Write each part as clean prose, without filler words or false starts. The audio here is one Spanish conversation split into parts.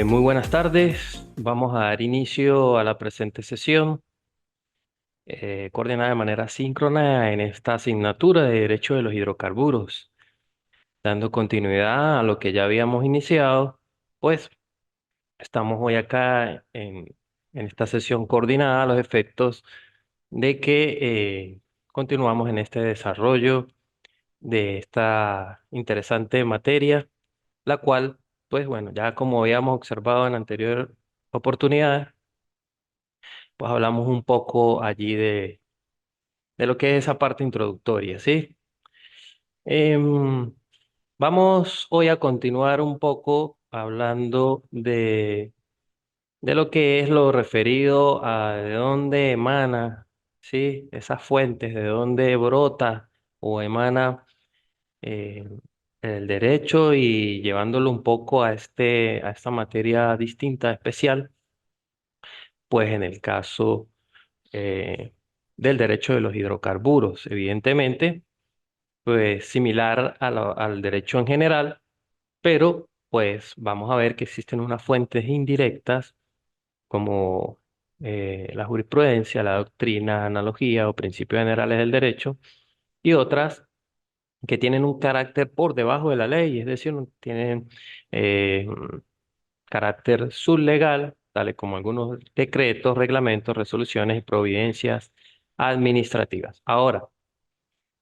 Muy buenas tardes. Vamos a dar inicio a la presente sesión, coordinada de manera síncrona en esta asignatura de Derecho de los Hidrocarburos. Dando continuidad a lo que ya habíamos iniciado, pues estamos hoy acá en esta sesión coordinada a los efectos de que continuamos en este desarrollo de esta interesante materia, la cual, pues bueno, ya como habíamos observado en anterior oportunidades, pues hablamos un poco allí de lo que es esa parte introductoria, ¿sí? Em, Vamos hoy a continuar un poco hablando de lo que es lo referido a de dónde emana, ¿sí? Esas fuentes, de dónde brota o emana eh, el derecho y llevándolo un poco a esta materia distinta, especial, pues en el caso eh, del derecho de los hidrocarburos. Evidentemente, pues similar al derecho en general, pero pues vamos a ver que existen unas fuentes indirectas como la jurisprudencia, la doctrina, analogía o principios generales del derecho y otras que tienen un carácter por debajo de la ley, es decir, no tienen carácter sublegal, tales como algunos decretos, reglamentos, resoluciones y providencias administrativas. Ahora,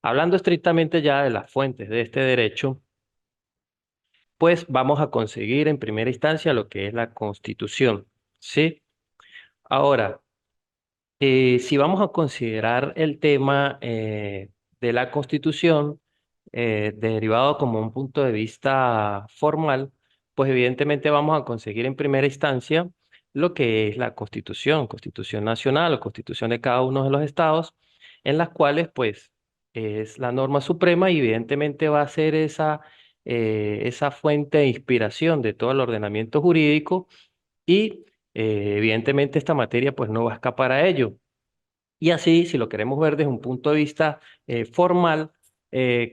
hablando estrictamente ya de las fuentes de este derecho, pues vamos a conseguir en primera instancia lo que es la Constitución, ¿sí? Ahora, si vamos a considerar el tema de la Constitución derivado como un punto de vista formal, pues evidentemente vamos a conseguir en primera instancia lo que es la Constitución, Constitución Nacional o Constitución de cada uno de los estados, en las cuales pues es la norma suprema y evidentemente va a ser esa fuente de inspiración de todo el ordenamiento jurídico y evidentemente esta materia pues no va a escapar a ello. Y así, si lo queremos ver desde un punto de vista formal,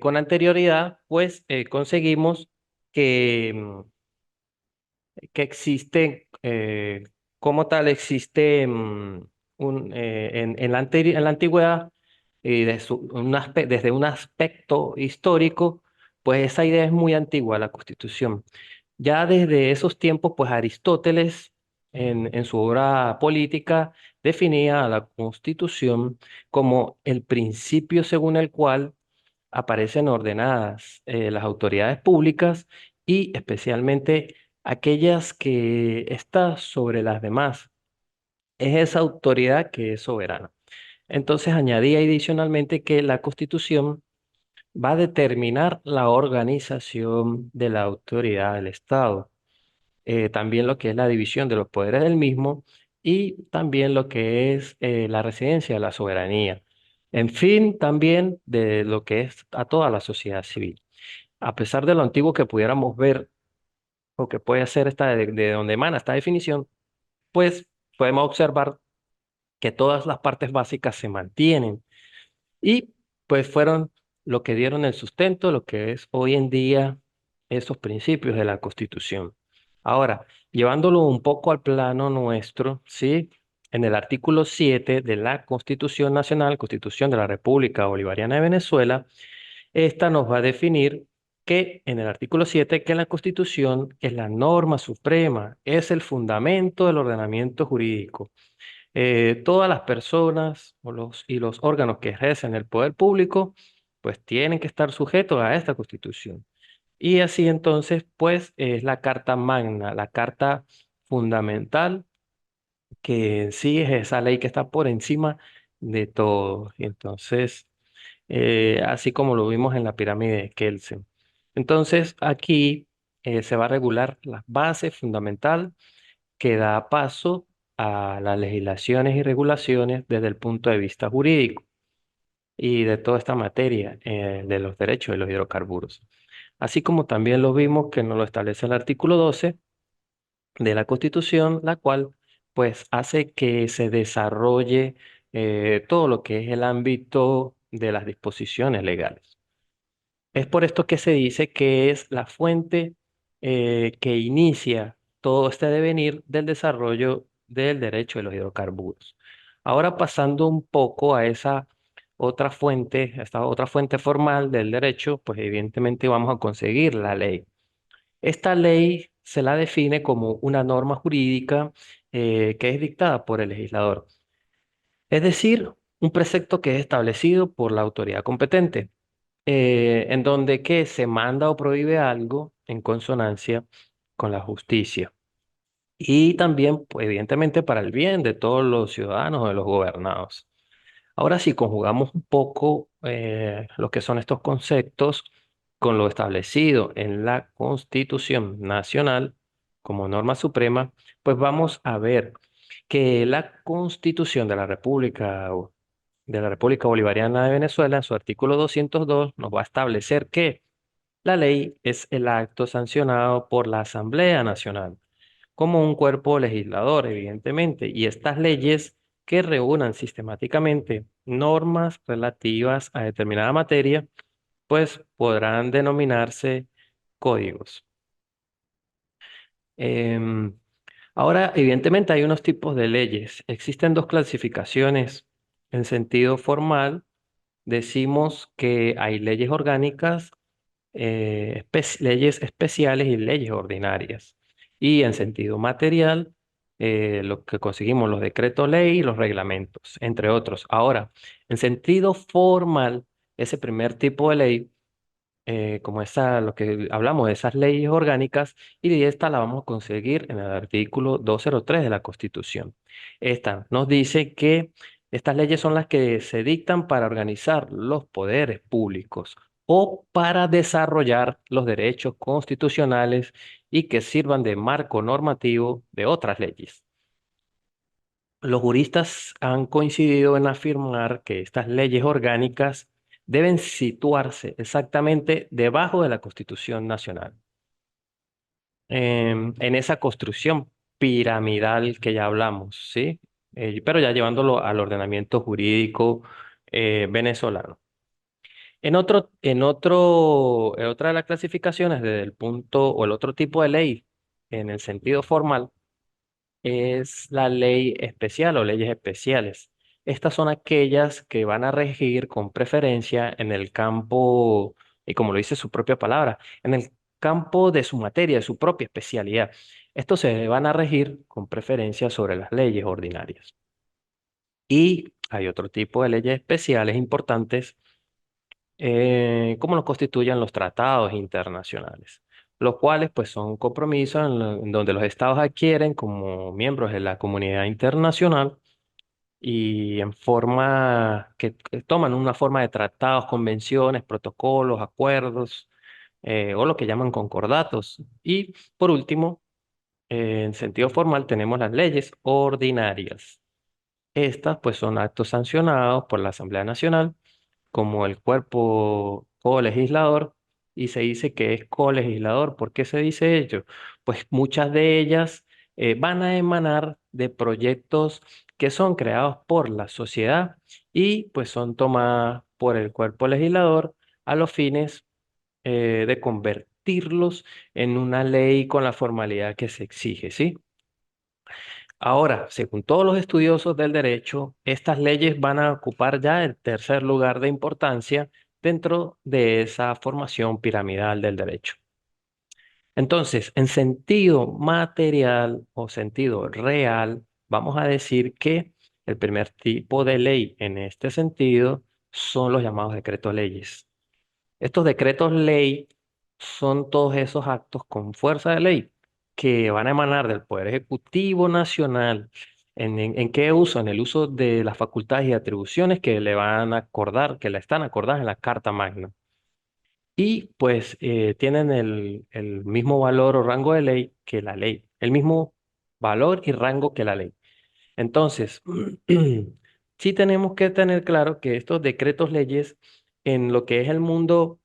con anterioridad, pues conseguimos que, que existe, como tal, existe en en la antigüedad, y desde un aspecto histórico, pues esa idea es muy antigua, la Constitución. Ya desde esos tiempos, pues Aristóteles, en su obra política, definía a la Constitución como el principio según el cual aparecen ordenadas las autoridades públicas y especialmente aquellas que están sobre las demás. Es esa autoridad que es soberana. Entonces añadía adicionalmente que la Constitución va a determinar la organización de la autoridad del Estado, también lo que es la división de los poderes del mismo y también lo que es la residencia de la soberanía. En fin, también de lo que es a toda la sociedad civil. A pesar de lo antiguo que pudiéramos ver o que puede ser de donde emana esta definición, pues podemos observar que todas las partes básicas se mantienen y pues fueron lo que dieron el sustento, lo que es hoy en día esos principios de la Constitución. Ahora, llevándolo un poco al plano nuestro, ¿sí? En el artículo 7 de la Constitución Nacional, Constitución de la República Bolivariana de Venezuela, esta nos va a definir que en el artículo 7 que la Constitución es la norma suprema, es el fundamento del ordenamiento jurídico. Todas las personas y los órganos que ejercen el poder público, pues tienen que estar sujetos a esta Constitución. Y así entonces, pues es la Carta Magna, la Carta Fundamental, que en sí es esa ley que está por encima de todo. Y entonces, así como lo vimos en la pirámide de Kelsen. Entonces, aquí se va a regular las bases fundamentales que da paso a las legislaciones y regulaciones desde el punto de vista jurídico y de toda esta materia de los derechos de los hidrocarburos. Así como también lo vimos que nos lo establece el artículo 12 de la Constitución, la cual pues hace que se desarrolle todo lo que es el ámbito de las disposiciones legales. Es por esto que se dice que es la fuente que inicia todo este devenir del desarrollo del derecho de los hidrocarburos. Ahora pasando un poco a esa otra fuente, a esta otra fuente formal del derecho, pues evidentemente vamos a conseguir la ley. Esta ley se la define como una norma jurídica que es dictada por el legislador, es decir, un precepto que es establecido por la autoridad competente, en donde que se manda o prohíbe algo en consonancia con la justicia. Y también, pues, evidentemente, para el bien de todos los ciudadanos o de los gobernados. Ahora sí, conjugamos un poco lo que son estos conceptos con lo establecido en la Constitución Nacional como norma suprema, pues vamos a ver que la Constitución de la República Bolivariana de Venezuela, en su artículo 202, nos va a establecer que la ley es el acto sancionado por la Asamblea Nacional como un cuerpo legislador, evidentemente, y estas leyes que reúnan sistemáticamente normas relativas a determinada materia, pues podrán denominarse códigos. Em, Ahora, evidentemente, hay unos tipos de leyes. Existen dos clasificaciones. En sentido formal, decimos que hay leyes orgánicas, leyes especiales y leyes ordinarias. Y en sentido material, lo que conseguimos, los decretos ley y los reglamentos, entre otros. Ahora, en sentido formal, ese primer tipo de ley, como esa, lo que hablamos de esas leyes orgánicas, y de esta la vamos a conseguir en el artículo 203 de la Constitución. Esta nos dice que estas leyes son las que se dictan para organizar los poderes públicos o para desarrollar los derechos constitucionales y que sirvan de marco normativo de otras leyes. Los juristas han coincidido en afirmar que estas leyes orgánicas deben situarse exactamente debajo de la Constitución Nacional, en esa construcción piramidal que ya hablamos, ¿sí? Pero ya llevándolo al ordenamiento jurídico venezolano. En otra de las clasificaciones, desde el punto o el otro tipo de ley, en el sentido formal, es la ley especial o leyes especiales. Estas son aquellas que van a regir con preferencia en el campo, y como lo dice su propia palabra, en el campo de su materia, de su propia especialidad. Estos se van a regir con preferencia sobre las leyes ordinarias. Y hay otro tipo de leyes especiales importantes, como lo constituyen los tratados internacionales, los cuales pues son compromisos en donde los estados adquieren como miembros de la comunidad internacional y en forma que toman una forma de tratados, convenciones, protocolos, acuerdos, o lo que llaman concordatos. Y por último, en sentido formal tenemos las leyes ordinarias. Estas pues son actos sancionados por la Asamblea Nacional como el cuerpo colegislador, y se dice que es colegislador. ¿Por qué se dice ello? Pues muchas de ellas van a emanar de proyectos que son creados por la sociedad y pues son tomadas por el cuerpo legislador a los fines de convertirlos en una ley con la formalidad que se exige, ¿sí? Ahora, según todos los estudiosos del derecho, estas leyes van a ocupar ya el tercer lugar de importancia dentro de esa formación piramidal del derecho. Entonces, en sentido material o sentido real, vamos a decir que el primer tipo de ley en este sentido son los llamados decretos leyes. Estos decretos ley son todos esos actos con fuerza de ley que van a emanar del Poder Ejecutivo Nacional. ¿En qué uso? En el uso de las facultades y atribuciones que le van a acordar, que le están acordadas en la Carta Magna. Y pues tienen el mismo valor o rango de ley que la ley, el mismo valor y rango que la ley. Entonces, sí tenemos que tener claro que estos decretos leyes en lo que es el mundo,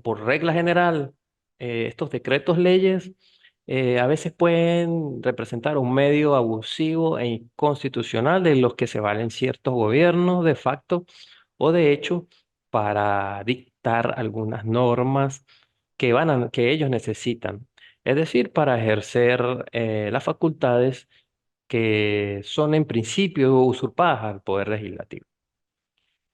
por regla general, estos decretos leyes a veces pueden representar un medio abusivo e inconstitucional de los que se valen ciertos gobiernos de facto o de hecho para dictar algunas normas que ellos necesitan. es decir, para ejercer las facultades que son en principio usurpadas al Poder Legislativo,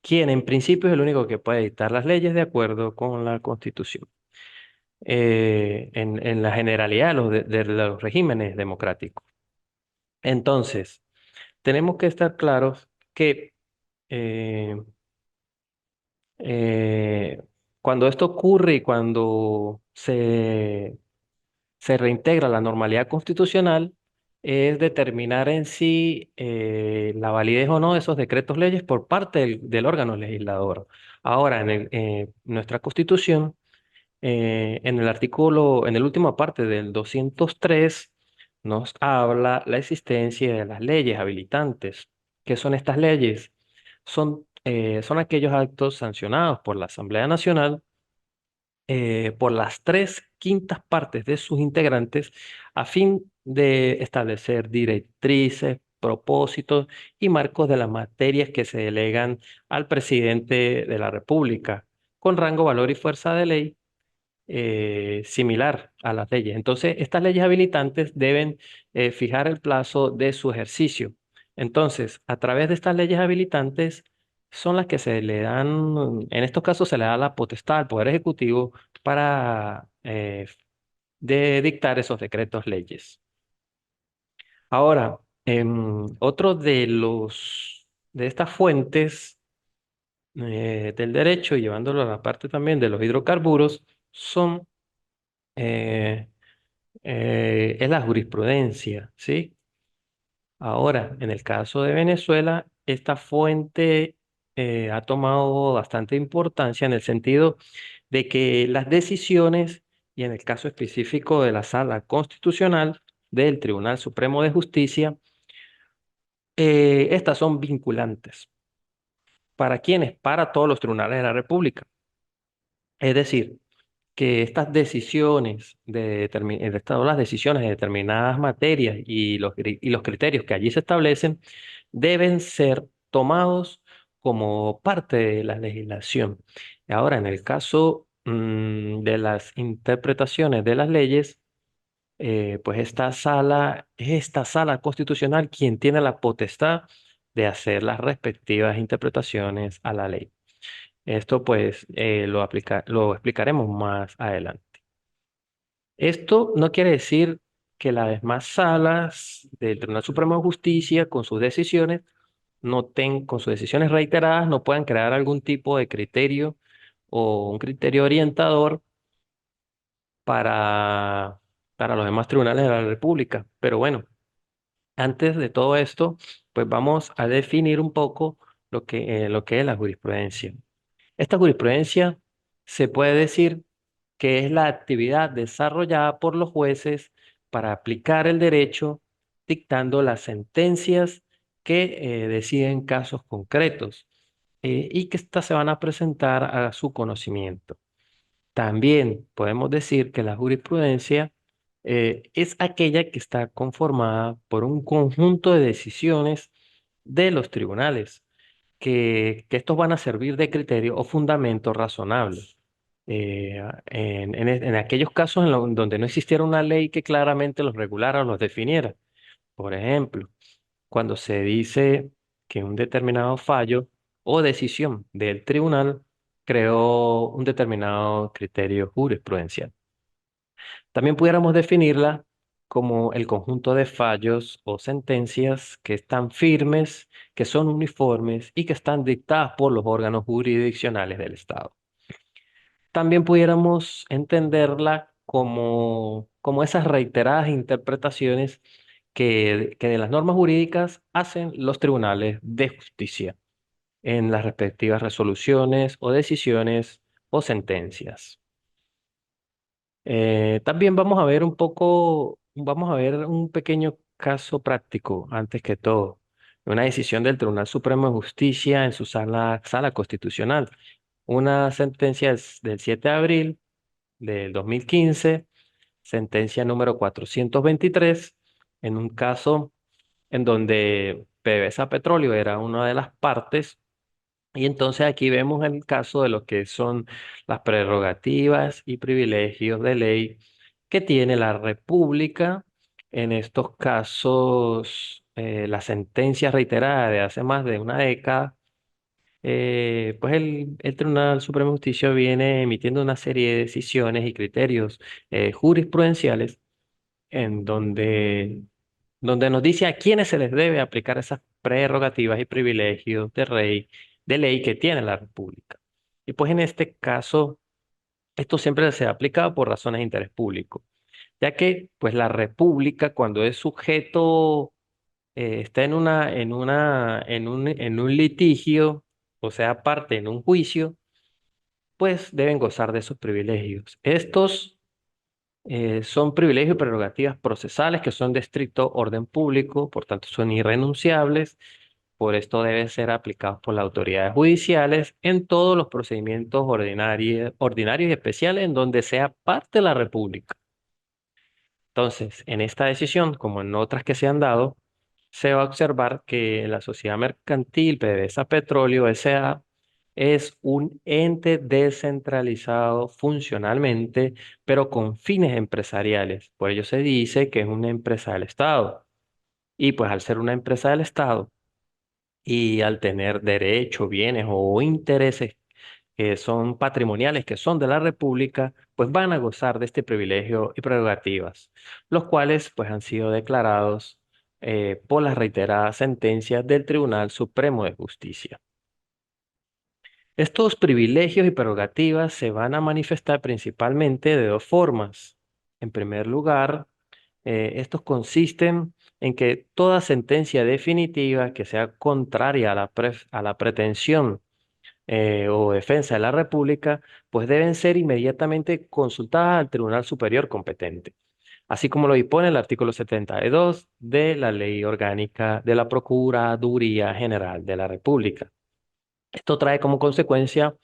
quien en principio es el único que puede dictar las leyes de acuerdo con la Constitución, en la generalidad de los regímenes democráticos. Entonces, tenemos que estar claros que eh, eh, cuando esto ocurre y cuando se reintegra la normalidad constitucional, es determinar en sí la validez o no de esos decretos leyes por parte del órgano legislador. Ahora, nuestra Constitución, en el artículo, en la última parte del 203, nos habla la existencia de las leyes habilitantes. ¿Qué son estas leyes? Son aquellos actos sancionados por la Asamblea Nacional, por las tres quintas partes de sus integrantes, a fin de establecer directrices, propósitos y marcos de las materias que se delegan al presidente de la República, con rango, valor y fuerza de ley similar a las leyes. Entonces, estas leyes habilitantes deben fijar el plazo de su ejercicio. Entonces, a través de estas leyes habilitantes son las que se le dan, en estos casos se le da la potestad al Poder Ejecutivo para de dictar esos decretos leyes. Ahora, otro de estas fuentes del derecho, llevándolo a la parte también de los hidrocarburos, son es la jurisprudencia, ¿sí? Ahora, en el caso de Venezuela, esta fuente ha tomado bastante importancia en el sentido de que las decisiones, y en el caso específico de la Sala Constitucional del Tribunal Supremo de Justicia, estas son vinculantes. ¿Para quiénes? Para todos los tribunales de la República. Es decir, que estas decisiones el Estado, las decisiones de determinadas materias y los criterios que allí se establecen deben ser tomados como parte de la legislación. Ahora, en el caso de las interpretaciones de las leyes, pues esta sala constitucional quien tiene la potestad de hacer las respectivas interpretaciones a la ley. Esto pues lo explicaremos más adelante. Esto no quiere decir que las demás salas del Tribunal Supremo de Justicia, con sus decisiones reiteradas, no puedan crear algún tipo de criterio o un criterio orientador para, para los demás tribunales de la República. Pero bueno, antes de todo esto, pues vamos a definir un poco lo que es la jurisprudencia. Esta jurisprudencia se puede decir que es la actividad desarrollada por los jueces para aplicar el derecho, dictando las sentencias que deciden casos concretos y que éstas se van a presentar a su conocimiento. También podemos decir que la jurisprudencia es aquella que está conformada por un conjunto de decisiones de los tribunales que estos van a servir de criterio o fundamento razonable. En aquellos casos donde no existiera una ley que claramente los regulara o los definiera. Por ejemplo, cuando se dice que un determinado fallo o decisión del tribunal creó un determinado criterio jurisprudencial. También pudiéramos definirla como el conjunto de fallos o sentencias que están firmes, que son uniformes y que están dictadas por los órganos jurisdiccionales del Estado. También pudiéramos entenderla como esas reiteradas interpretaciones que de las normas jurídicas hacen los tribunales de justicia en las respectivas resoluciones o decisiones o sentencias. También vamos a ver un pequeño caso práctico antes que todo. Una decisión del Tribunal Supremo de Justicia en su sala constitucional. Una sentencia del 7 de abril del 2015, sentencia número 423, en un caso en donde PDVSA Petróleo era una de las partes. Y entonces aquí vemos el caso de lo que son las prerrogativas y privilegios de ley que tiene la República. En estos casos, la sentencia reiterada de hace más de una década, pues el Tribunal Supremo de Justicia viene emitiendo una serie de decisiones y criterios jurisprudenciales en donde nos dice a quiénes se les debe aplicar esas prerrogativas y privilegios de ley que tiene la República. Y pues en este caso, esto siempre se ha aplicado por razones de interés público, ya que pues la República cuando es sujeto, está en un litigio, o sea, parte en un juicio, pues deben gozar de esos privilegios. Estos son privilegios y prerrogativas procesales que son de estricto orden público, por tanto son irrenunciables. Por esto deben ser aplicados por las autoridades judiciales en todos los procedimientos ordinarios y especiales en donde sea parte de la República. Entonces, en esta decisión, como en otras que se han dado, se va a observar que la sociedad mercantil PDVSA Petróleo S.A. es un ente descentralizado funcionalmente, pero con fines empresariales. Por ello se dice que es una empresa del Estado. Y pues al ser una empresa del Estado y al tener derechos, bienes o intereses que son patrimoniales, que son de la República, pues van a gozar de este privilegio y prerrogativas, los cuales pues han sido declarados por las reiteradas sentencias del Tribunal Supremo de Justicia. Estos privilegios y prerrogativas se van a manifestar principalmente de dos formas. En primer lugar, estos consisten en que toda sentencia definitiva que sea contraria a a la pretensión o defensa de la República, pues deben ser inmediatamente consultadas al Tribunal Superior competente, así como lo dispone el artículo 72 de la Ley Orgánica de la Procuraduría General de la República. Esto trae como consecuencia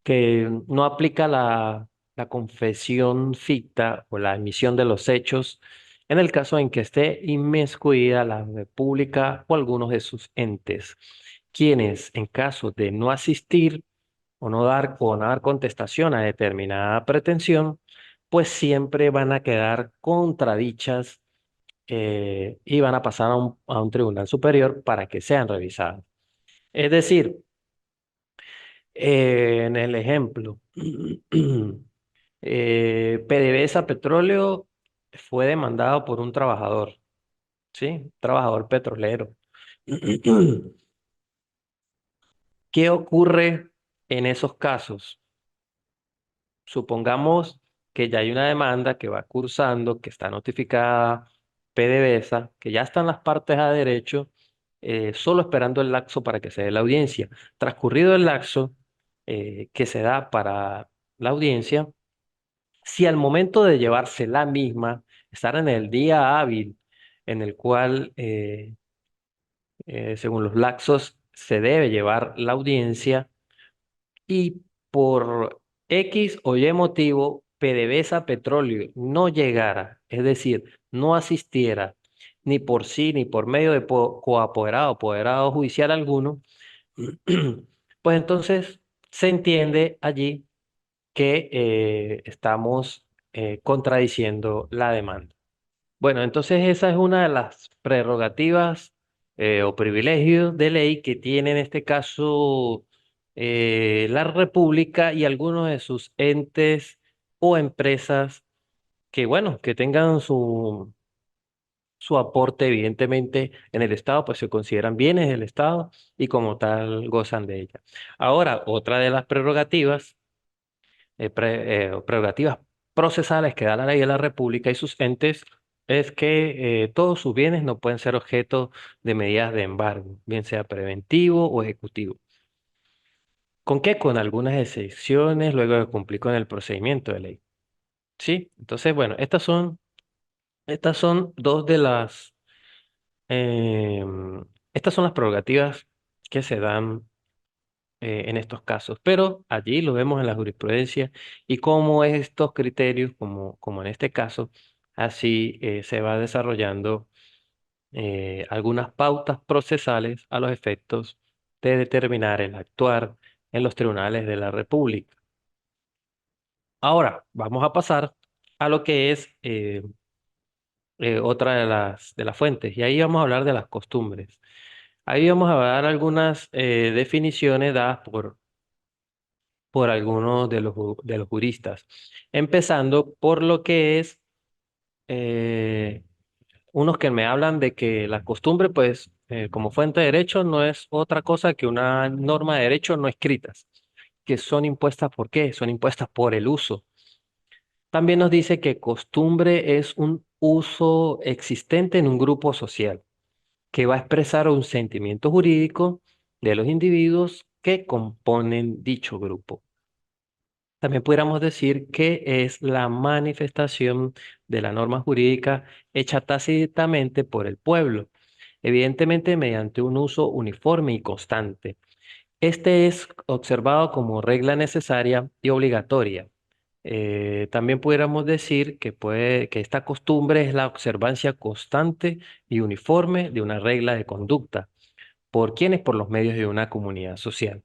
que no aplica la confesión ficta o la admisión de los hechos en el caso en que esté inmiscuida la República o algunos de sus entes, quienes en caso de no asistir o no dar contestación a determinada pretensión, pues siempre van a quedar contradichas y van a pasar a un tribunal superior para que sean revisadas. Es decir, en el ejemplo, PDVSA Petróleo fue demandado por un trabajador, ¿sí? Trabajador petrolero. ¿Qué ocurre en esos casos? Supongamos que ya hay una demanda que va cursando, que está notificada PDVSA, que ya están las partes a derecho, solo esperando el lapso para que se dé la audiencia. Transcurrido el lapso que se da para la audiencia, si al momento de llevarse la misma, estar en el día hábil en el cual, según los lapsos, se debe llevar la audiencia, y por X o Y motivo PDVSA Petróleo no llegara, es decir, no asistiera ni por sí ni por medio de coapoderado o apoderado judicial alguno, pues entonces se entiende allí que estamos contradiciendo la demanda. Bueno, entonces esa es una de las prerrogativas o privilegios de ley que tiene en este caso la República y algunos de sus entes o empresas que, bueno, que tengan su aporte evidentemente en el Estado, pues se consideran bienes del Estado y como tal gozan de ella. Ahora, otra de las prerrogativas prerrogativas procesales que da la ley de la República y sus entes es que todos sus bienes no pueden ser objeto de medidas de embargo, bien sea preventivo o ejecutivo. ¿Con qué? Con algunas excepciones luego de cumplir con el procedimiento de ley. ¿Sí? Entonces, bueno, estas son dos de estas son las prerrogativas que se dan en estos casos, pero allí lo vemos en la jurisprudencia y cómo estos criterios, como en este caso, así se va desarrollando algunas pautas procesales a los efectos de determinar el actuar en los tribunales de la República. Ahora, vamos a pasar a lo que es otra de las fuentes. Y ahí vamos a hablar de las costumbres. Ahí vamos a dar algunas definiciones dadas por algunos de de los juristas, empezando por lo que es eh, unos que me hablan de que la costumbre, pues, como fuente de derecho, no es otra cosa que una norma de derecho no escritas, que son impuestas ¿por qué? Son impuestas por el uso. También nos dice que costumbre es un uso existente en un grupo social, que va a expresar un sentimiento jurídico de los individuos que componen dicho grupo. También pudiéramos decir que es la manifestación de la norma jurídica hecha tácitamente por el pueblo, evidentemente mediante un uso uniforme y constante. Este es observado como regla necesaria y obligatoria. También pudiéramos decir que esta costumbre es la observancia constante y uniforme de una regla de conducta. ¿Por quiénes? Por los medios de una comunidad social,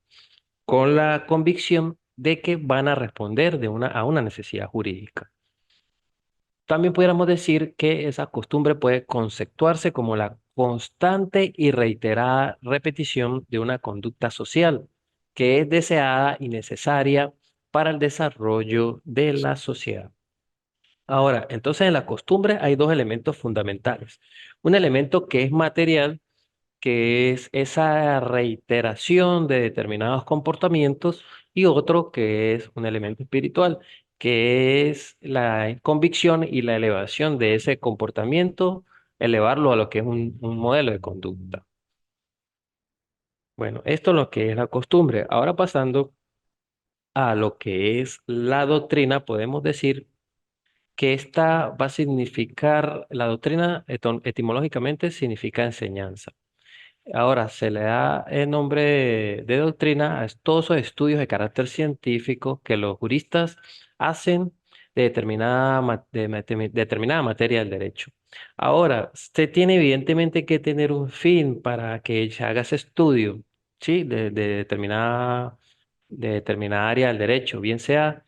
con la convicción de que van a responder a una necesidad jurídica. También pudiéramos decir que esa costumbre puede conceptuarse como la constante y reiterada repetición de una conducta social que es deseada y necesaria para el desarrollo de la sociedad. Ahora, entonces en la costumbre hay dos elementos fundamentales. Un elemento que es material, que es esa reiteración de determinados comportamientos, y otro que es un elemento espiritual, que es la convicción y la elevación de ese comportamiento, elevarlo a lo que es un modelo de conducta. Bueno, esto es lo que es la costumbre. Ahora pasando a lo que es la doctrina, podemos decir que esta va a significar, la doctrina etimológicamente significa enseñanza. Ahora, se le da el nombre de doctrina a todos esos estudios de carácter científico que los juristas hacen de determinada materia del derecho. Ahora, usted tiene evidentemente que tener un fin para que se haga ese estudio, ¿sí? De determinada área del derecho, bien sea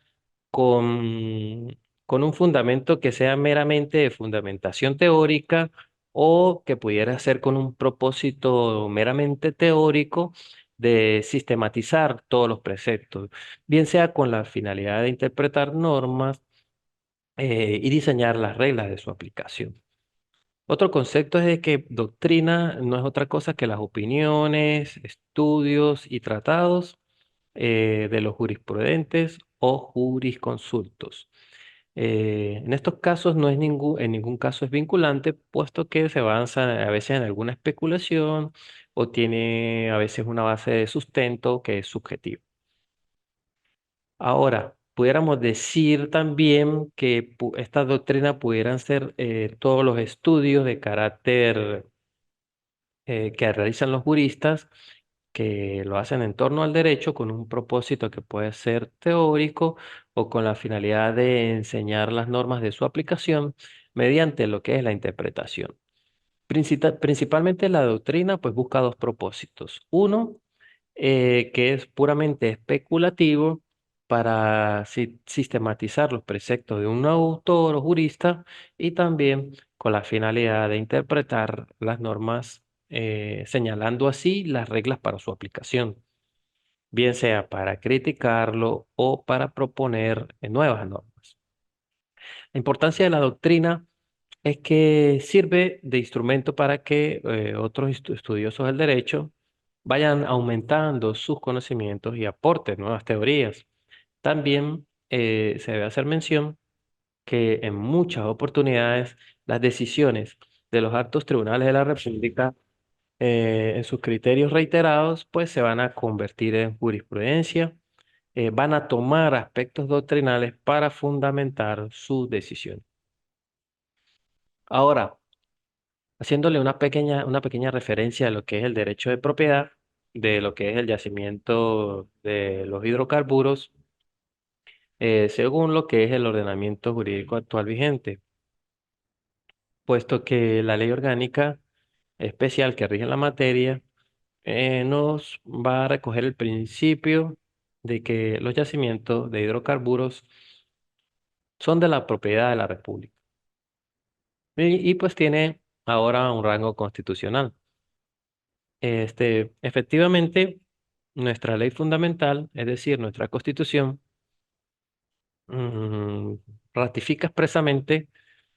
con un fundamento que sea meramente de fundamentación teórica o que pudiera ser con un propósito meramente teórico de sistematizar todos los preceptos, bien sea con la finalidad de interpretar normas y diseñar las reglas de su aplicación. Otro concepto es de que doctrina no es otra cosa que las opiniones, estudios y tratados de los jurisprudentes o jurisconsultos. En estos casos no es en ningún caso es vinculante, puesto que se avanza a veces en alguna especulación o tiene a veces una base de sustento que es subjetivo. Ahora, pudiéramos decir también que estas doctrinas pudieran ser todos los estudios de carácter que realizan los juristas, que lo hacen en torno al derecho con un propósito que puede ser teórico o con la finalidad de enseñar las normas de su aplicación mediante lo que es la interpretación. Principalmente la doctrina pues busca dos propósitos. Uno, que es puramente especulativo para sistematizar los preceptos de un autor o jurista, y también con la finalidad de interpretar las normas, señalando así las reglas para su aplicación, bien sea para criticarlo o para proponer nuevas normas. La importancia de la doctrina es que sirve de instrumento para que otros estudiosos del derecho vayan aumentando sus conocimientos y aporten nuevas teorías. También se debe hacer mención que en muchas oportunidades las decisiones de los altos tribunales de la República, en sus criterios reiterados, pues se van a convertir en jurisprudencia, van a tomar aspectos doctrinales para fundamentar sus decisiones. Ahora, haciéndole una pequeña referencia a lo que es el derecho de propiedad, de lo que es el yacimiento de los hidrocarburos, según lo que es el ordenamiento jurídico actual vigente, puesto que la ley orgánica especial que rige la materia nos va a recoger el principio de que los yacimientos de hidrocarburos son de la propiedad de la República. Pues tiene ahora un rango constitucional. Efectivamente, nuestra ley fundamental, es decir, nuestra Constitución, mm, ratifica expresamente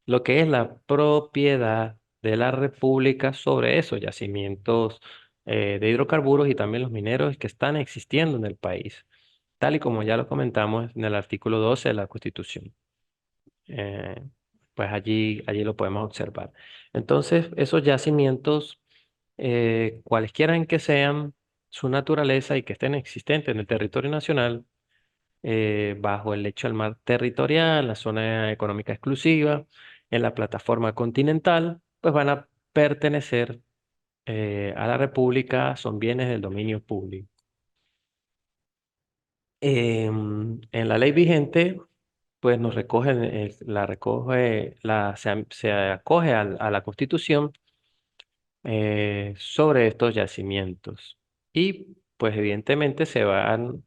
lo que es la propiedad de la República sobre esos yacimientos de hidrocarburos y también los mineros que están existiendo en el país, tal y como ya lo comentamos en el artículo 12 de la Constitución. Eh, pues allí lo podemos observar. Entonces, esos yacimientos, cualesquiera que sean su naturaleza y que estén existentes en el territorio nacional, bajo el lecho del mar territorial, la zona económica exclusiva, en la plataforma continental, pues van a pertenecer a la República, son bienes del dominio público. En la ley vigente, pues nos recoge, la recoge, se acoge a la Constitución sobre estos yacimientos. Y pues evidentemente se van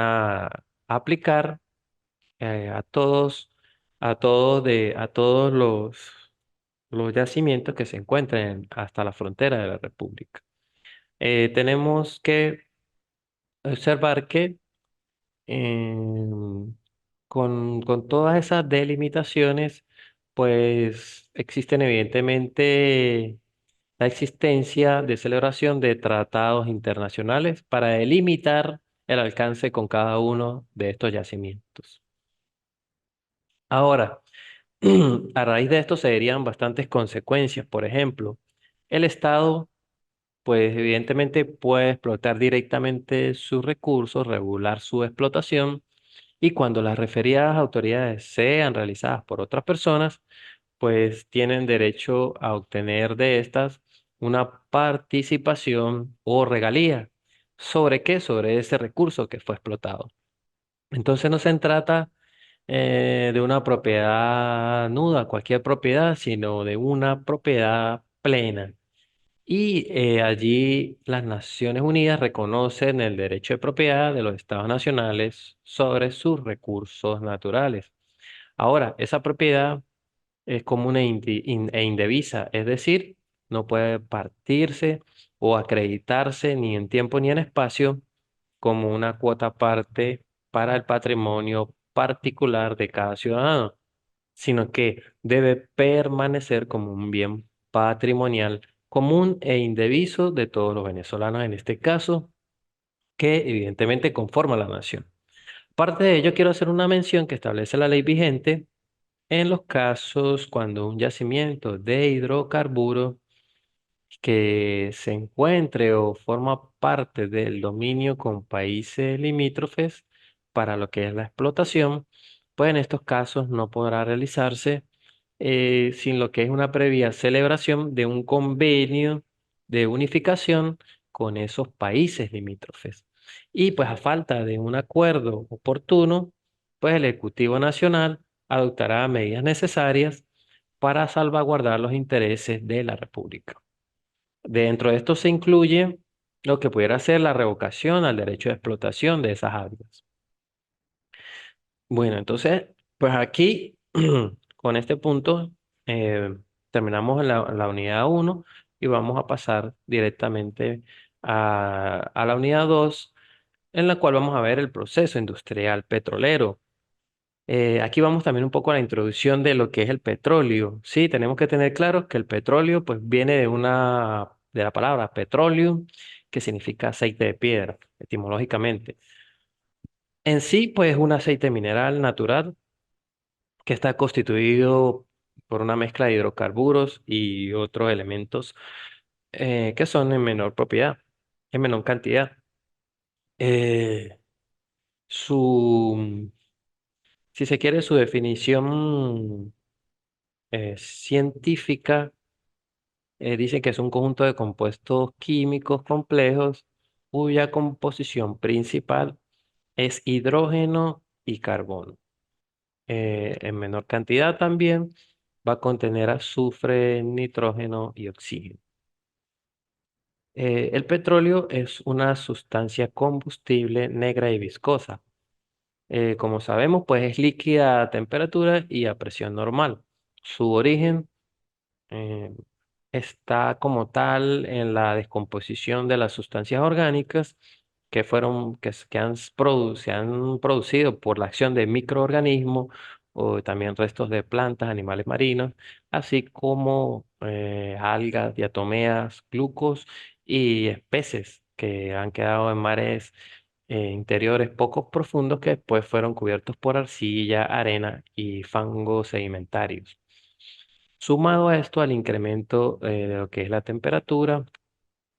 a aplicar a a todos los yacimientos que se encuentren hasta la frontera de la República. Tenemos que observar que em, con todas esas delimitaciones, pues existen evidentemente la existencia de celebración de tratados internacionales para delimitar el alcance con cada uno de estos yacimientos. Ahora, a raíz de esto se verían bastantes consecuencias. Por ejemplo, el Estado, pues evidentemente puede explotar directamente sus recursos, regular su explotación, y cuando las referidas autoridades sean realizadas por otras personas, pues tienen derecho a obtener de estas una participación o regalía. ¿Sobre qué? Sobre ese recurso que fue explotado. Entonces no se trata de una propiedad nuda, cualquier propiedad, sino de una propiedad plena. Y allí las Naciones Unidas reconocen el derecho de propiedad de los estados nacionales sobre sus recursos naturales. Ahora, esa propiedad es común e indivisa, es decir, no puede partirse o acreditarse ni en tiempo ni en espacio como una cuota parte para el patrimonio particular de cada ciudadano, sino que debe permanecer como un bien patrimonial común e indiviso de todos los venezolanos en este caso, que evidentemente conforma la nación. Aparte de ello, quiero hacer una mención que establece la ley vigente en los casos cuando un yacimiento de hidrocarburos que se encuentre o forma parte del dominio con países limítrofes para lo que es la explotación, pues en estos casos no podrá realizarse sin lo que es una previa celebración de un convenio de unificación con esos países limítrofes. Y pues a falta de un acuerdo oportuno, pues el Ejecutivo Nacional adoptará medidas necesarias para salvaguardar los intereses de la República. Dentro de esto se incluye lo que pudiera ser la revocación al derecho de explotación de esas áreas. Bueno, entonces, pues aquí, con este punto, eh, terminamos en la unidad uno y vamos a pasar directamente a la unidad 2, en la cual vamos a ver el proceso industrial petrolero. Aquí vamos también un poco a la introducción de lo que es el petróleo. Sí, tenemos que tener claro que el petróleo pues viene de la palabra petróleo, que significa aceite de piedra, etimológicamente. En sí, pues es un aceite mineral natural que está constituido por una mezcla de hidrocarburos y otros elementos que son en menor propiedad, en menor cantidad. Eh, su, si se quiere, su definición científica dice que es un conjunto de compuestos químicos complejos cuya composición principal es hidrógeno y carbono. En menor cantidad también va a contener azufre, nitrógeno y oxígeno. El petróleo es una sustancia combustible negra y viscosa. Como sabemos, pues es líquida a temperatura y a presión normal. Su origen eh, está como tal en la descomposición de las sustancias orgánicas que se han producido por la acción de microorganismos o también restos de plantas, animales marinos, así como algas, diatomeas, glucos y especies que han quedado en mares interiores poco profundos que después fueron cubiertos por arcilla, arena y fangos sedimentarios. Sumado a esto al incremento de lo que es la temperatura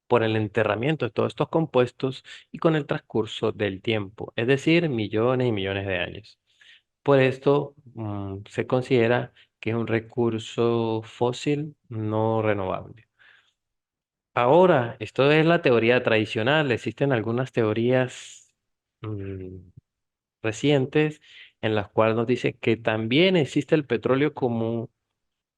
por el enterramiento de todos estos compuestos y con el transcurso del tiempo, es decir, millones y millones de años. Por esto, se considera que es un recurso fósil no renovable. Ahora, esto es la teoría tradicional. Existen algunas teorías mm, recientes en las cuales nos dice que también existe el petróleo como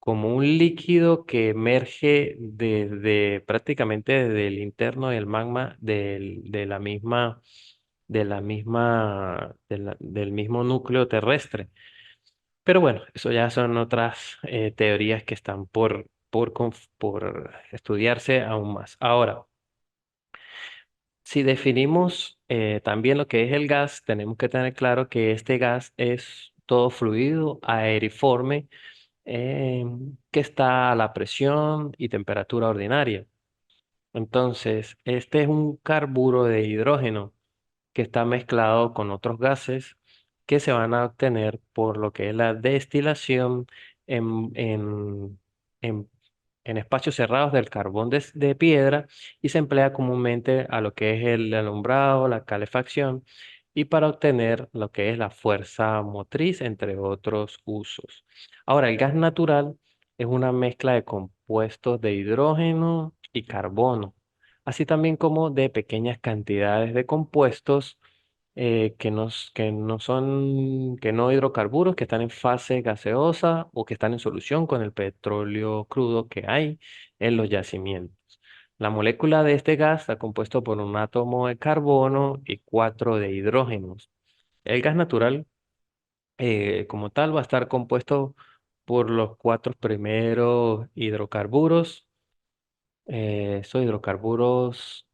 un líquido que emerge desde prácticamente desde el interno del magma del mismo núcleo terrestre. Pero bueno, eso ya son otras teorías que están por estudiarse aún más. Ahora, si definimos también lo que es el gas, tenemos que tener claro que este gas es todo fluido aeriforme que está a la presión y temperatura ordinaria. Entonces, este es un carburo de hidrógeno que está mezclado con otros gases que se van a obtener por lo que es la destilación en, en, en, en espacios cerrados del carbón de piedra y se emplea comúnmente a lo que es el alumbrado, la calefacción y para obtener lo que es la fuerza motriz, entre otros usos. Ahora, el gas natural es una mezcla de compuestos de hidrógeno y carbono, así también como de pequeñas cantidades de compuestos que no hidrocarburos, que están en fase gaseosa o que están en solución con el petróleo crudo que hay en los yacimientos. La molécula de este gas está compuesto por un átomo de carbono y cuatro de hidrógenos. El gas natural, como tal, va a estar compuesto por los cuatro primeros hidrocarburos, estos hidrocarburos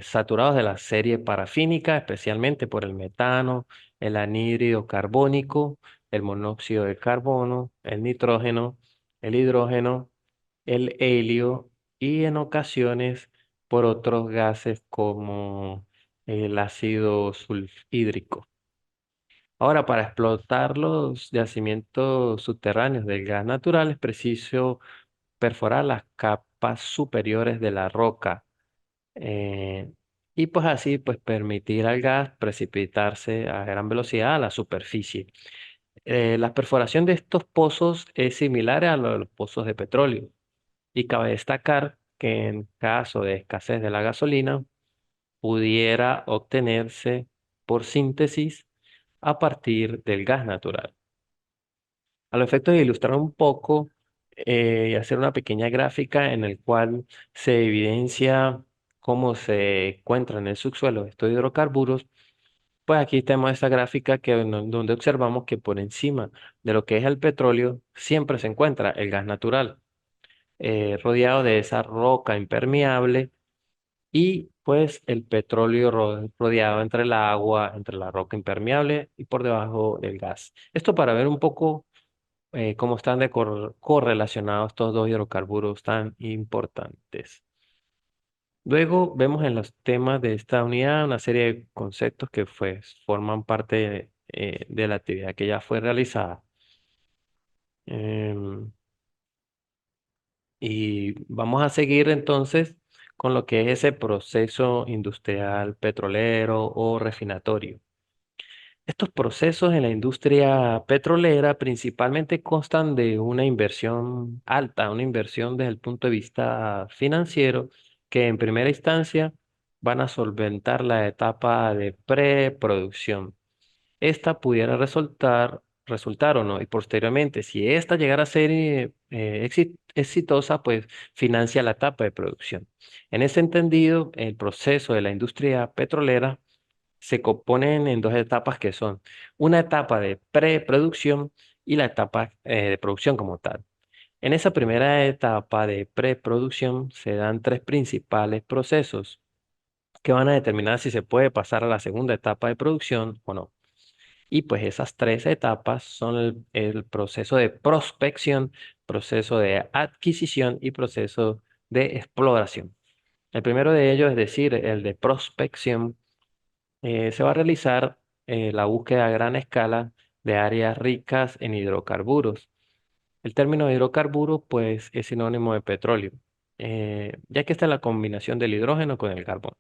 saturados de la serie parafínica, especialmente por el metano, el anhídrido carbónico, el monóxido de carbono, el nitrógeno, el hidrógeno, el helio y en ocasiones por otros gases como el ácido sulfhídrico. Ahora, para explotar los yacimientos subterráneos del gas natural es preciso perforar las capas superiores de la roca eh, y pues así pues permitir al gas precipitarse a gran velocidad a la superficie. La perforación de estos pozos es similar a lo de los pozos de petróleo y cabe destacar que en caso de escasez de la gasolina pudiera obtenerse por síntesis a partir del gas natural. A los efectos de ilustrar un poco y hacer una pequeña gráfica en el cual se evidencia cómo se encuentran en el subsuelo estos hidrocarburos, pues aquí tenemos esta gráfica donde observamos que por encima de lo que es el petróleo siempre se encuentra el gas natural, rodeado de esa roca impermeable y pues el petróleo rodeado entre el agua, entre la roca impermeable y por debajo del gas. Esto para ver un poco cómo están correlacionados estos dos hidrocarburos tan importantes. Luego vemos en los temas de esta unidad una serie de conceptos que pues, forman parte de la actividad que ya fue realizada. Em, y vamos a seguir entonces con lo que es ese proceso industrial petrolero o refinatorio. Estos procesos en la industria petrolera principalmente constan de una inversión alta, una inversión desde el punto de vista financiero, que en primera instancia van a solventar la etapa de preproducción. Esta pudiera resultar o no, y posteriormente, si esta llegara a ser exitosa, pues financia la etapa de producción. En ese entendido, el proceso de la industria petrolera se componen en dos etapas que son una etapa de preproducción y la etapa de producción como tal. En esa primera etapa de preproducción se dan tres principales procesos que van a determinar si se puede pasar a la segunda etapa de producción o no. Y pues esas tres etapas son el proceso de prospección, proceso de adquisición y proceso de exploración. El primero de ellos, es decir, el de prospección, se va a realizar la búsqueda a gran escala de áreas ricas en hidrocarburos. El término hidrocarburo, pues, es sinónimo de petróleo, ya que esta es la combinación del hidrógeno con el carbono.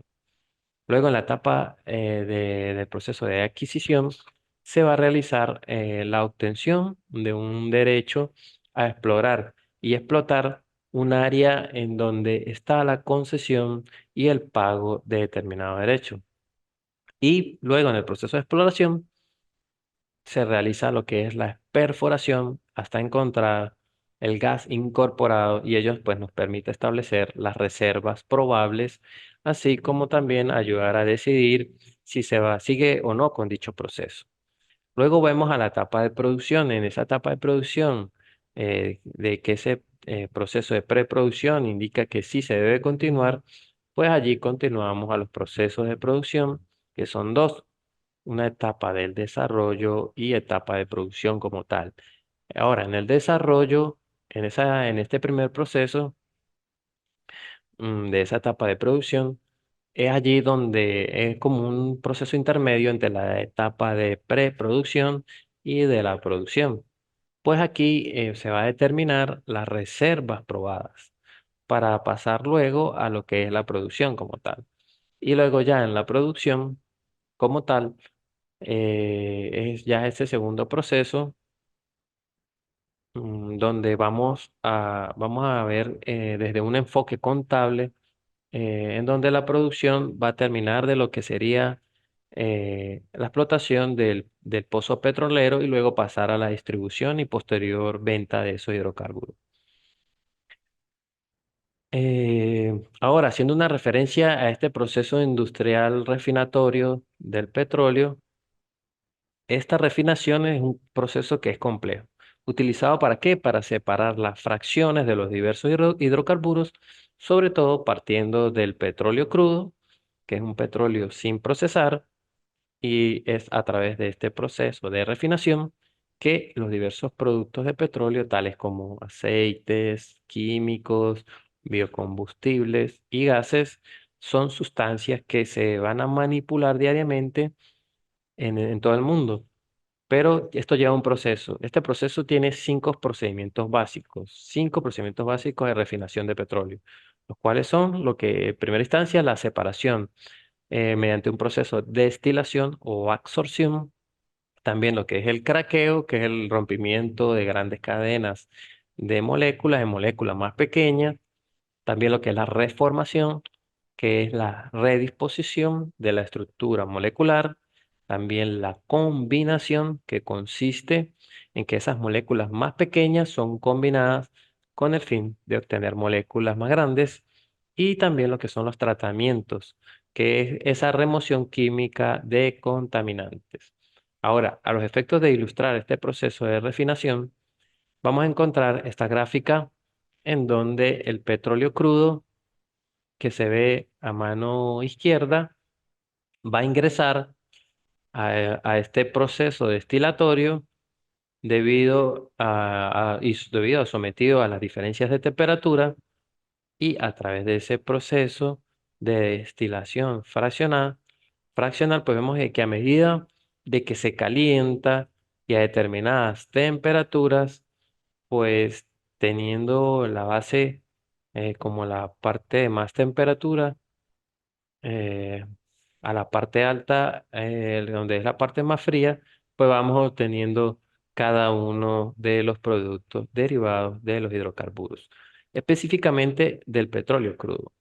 Luego, en la etapa del proceso de adquisición, se va a realizar la obtención de un derecho a explorar y explotar un área en donde está la concesión y el pago de determinado derecho. Y luego, en el proceso de exploración, se realiza lo que es la perforación hasta encontrar el gas incorporado y ello pues nos permite establecer las reservas probables, así como también ayudar a decidir si sigue o no con dicho proceso. Luego vemos a la etapa de producción. En esa etapa de producción, de que ese proceso de preproducción indica que sí se debe continuar, pues allí continuamos a los procesos de producción, que son dos, una etapa del desarrollo y etapa de producción como tal. Ahora, en el desarrollo, en este primer proceso de esa etapa de producción, es allí donde es como un proceso intermedio entre la etapa de preproducción y de la producción. Pues aquí se va a determinar las reservas probadas para pasar luego a lo que es la producción como tal. Y luego ya en la producción como tal, es ya ese segundo proceso donde vamos a ver desde un enfoque contable en donde la producción va a terminar de lo que sería la explotación del pozo petrolero y luego pasar a la distribución y posterior venta de esos hidrocarburos. Ahora, haciendo una referencia a este proceso industrial refinatorio del petróleo, esta refinación es un proceso que es complejo. ¿Utilizado para qué? Para separar las fracciones de los diversos hidrocarburos, sobre todo partiendo del petróleo crudo, que es un petróleo sin procesar, y es a través de este proceso de refinación que los diversos productos de petróleo, tales como aceites, químicos, biocombustibles y gases, son sustancias que se van a manipular diariamente en todo el mundo. Pero esto lleva un proceso. Este proceso tiene cinco procedimientos básicos de refinación de petróleo, los cuales son lo que, en primera instancia, la separación mediante un proceso de destilación o absorción, también lo que es el craqueo, que es el rompimiento de grandes cadenas de moléculas en moléculas más pequeñas, también lo que es la reformación, que es la redisposición de la estructura molecular. También la combinación, que consiste en que esas moléculas más pequeñas son combinadas con el fin de obtener moléculas más grandes. Y también lo que son los tratamientos, que es esa remoción química de contaminantes. Ahora, a los efectos de ilustrar este proceso de refinación, vamos a encontrar esta gráfica en donde el petróleo crudo que se ve a mano izquierda va a ingresar a este proceso destilatorio debido a sometido a las diferencias de temperatura y a través de ese proceso de destilación fraccional, pues vemos que a medida de que se calienta y a determinadas temperaturas, pues teniendo la base como la parte de más temperatura, eh, a la parte alta, donde es la parte más fría, pues vamos obteniendo cada uno de los productos derivados de los hidrocarburos, específicamente del petróleo crudo.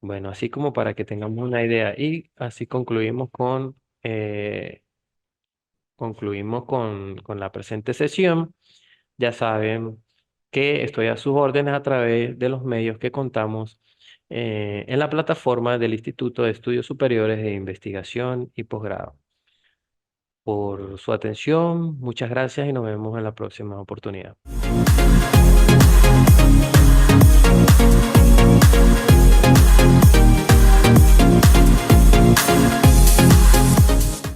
Bueno, así como para que tengamos una idea y así concluimos con la presente sesión. Ya saben que estoy a sus órdenes a través de los medios que contamos en la plataforma del Instituto de Estudios Superiores de Investigación y Posgrado. Por su atención, muchas gracias y nos vemos en la próxima oportunidad.